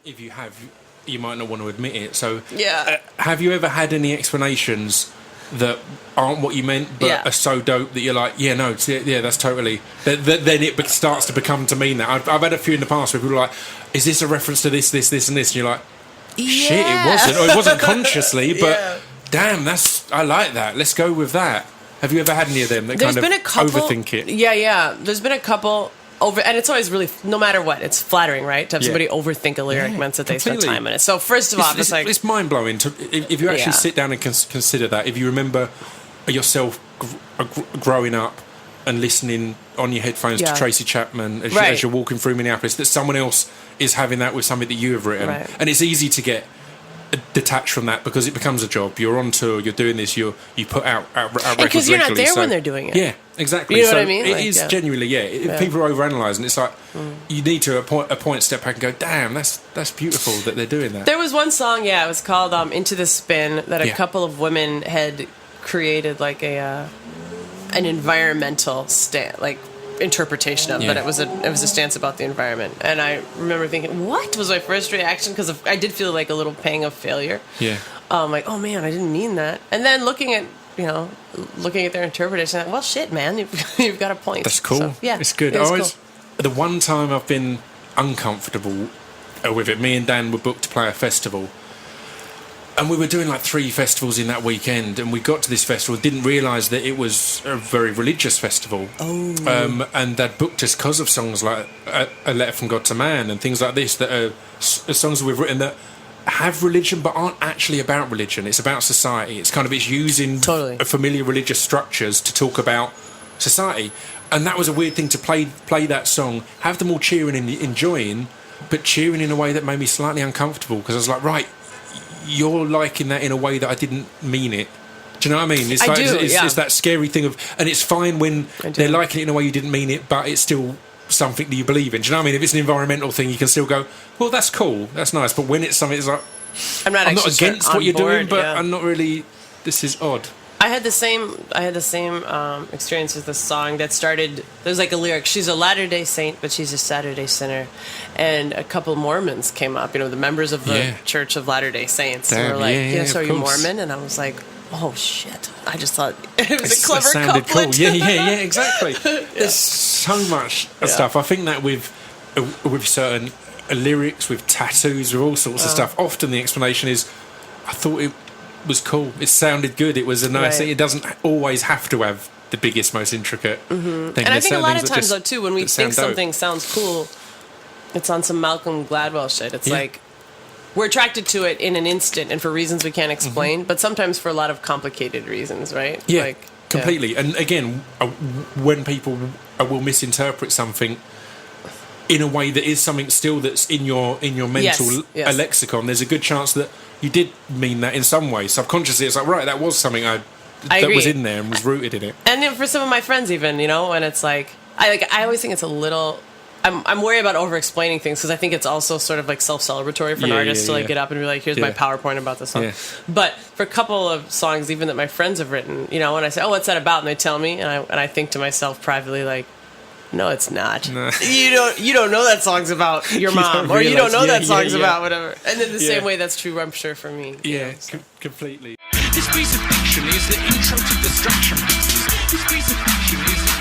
if you have, you might not want to admit it. So, yeah. Have you ever had any explanations that aren't what you meant, but are so dope that you're like, that's totally... Then it starts to become to mean that. I've had a few in the past where people are like, is this a reference to this, this, this, and this? And you're like, shit, it wasn't. Or it wasn't consciously, but damn, I like that. Let's go with that. Have you ever had any of them that overthink it? Yeah. There's been a couple... and it's always really, no matter what, it's flattering, right? To have somebody overthink a lyric meant that they spent time in it. So first of all, it's mind-blowing. If you actually sit down and consider that, if you remember yourself growing up and listening on your headphones to Tracy Chapman as you're walking through Minneapolis, that someone else is having that with something that you have written. Right. And it's easy to get detached from that because it becomes a job. You're on tour, you're doing this, you put out records because you're not there when they're doing it. Yeah, exactly. You know what I mean? It is genuinely, if people are overanalyzing, it's like you need to a point step back and go, damn, that's beautiful that they're doing that. There was one song, it was called Into the Spin, that a couple of women had created like an environmental interpretation of, but it was a stance about the environment. And I remember thinking, what was my first reaction? Because I did feel like a little pang of failure. Yeah. Like, oh man, I didn't mean that. And then looking at their interpretation, well, shit, man, you've got a point. That's cool. So, it's good. Cool. The one time I've been uncomfortable with it, me and Dan were booked to play a festival. And we were doing like 3 festivals in that weekend, and we got to this festival, didn't realise that it was a very religious festival. Oh. And they'd booked us because of songs like A Letter from God to Man and things like this that are songs that we've written that have religion but aren't actually about religion. It's about society. It's using familiar religious structures to talk about society. And that was a weird thing to play that song, have them all cheering and enjoying, but cheering in a way that made me slightly uncomfortable because I was like, right, you're liking that in a way that I didn't mean it. Do you know what I mean? It's that scary thing of, and it's fine when they're liking it in a way you didn't mean it, but it's still something that you believe in. Do you know what I mean? If it's an environmental thing, you can still go, well, that's cool, that's nice. But when it's something, it's like, I'm not against what you're doing, but I'm not really. This is odd. I had the same experience with this song that started. There's like a lyric. She's a Latter-day Saint, but she's a Saturday sinner. And a couple Mormons came up. The members of the Church of Latter-day Saints. And were like, so are you Mormon? And I was like, oh shit! I just thought it was a clever sounded couplet. Cool. Yeah, exactly. There's so much stuff. I think that with certain lyrics, with tattoos, with all sorts of stuff. Often the explanation is, I thought it was cool. It sounded good. It was a nice thing. It doesn't always have to have the biggest, most intricate thing. And I think a lot of times, though, too, when we think something sounds cool, it's on some Malcolm Gladwell shit. It's like we're attracted to it in an instant and for reasons we can't explain, but sometimes for a lot of complicated reasons, right? Yeah, completely. And again, when people will misinterpret something in a way that is something still that's in your mental lexicon, there's a good chance that you did mean that in some way. Subconsciously, it's like, right, that was something that was in there and was rooted in it. And then for some of my friends even, and it's like, I always think it's a little... I'm worried about over-explaining things because I think it's also sort of like self-celebratory for an artist to get up and be like, here's my PowerPoint about this song. Yeah. But for a couple of songs, even that my friends have written, when I say, oh, what's that about? And they tell me, and I think to myself privately, like, no, it's not. No. You don't know that song's about your mom, or you don't know that song's about whatever. And in the same way, that's true, I'm sure, for me. Yeah, completely. This piece of fiction is the intro to destruction pieces. This piece of fiction is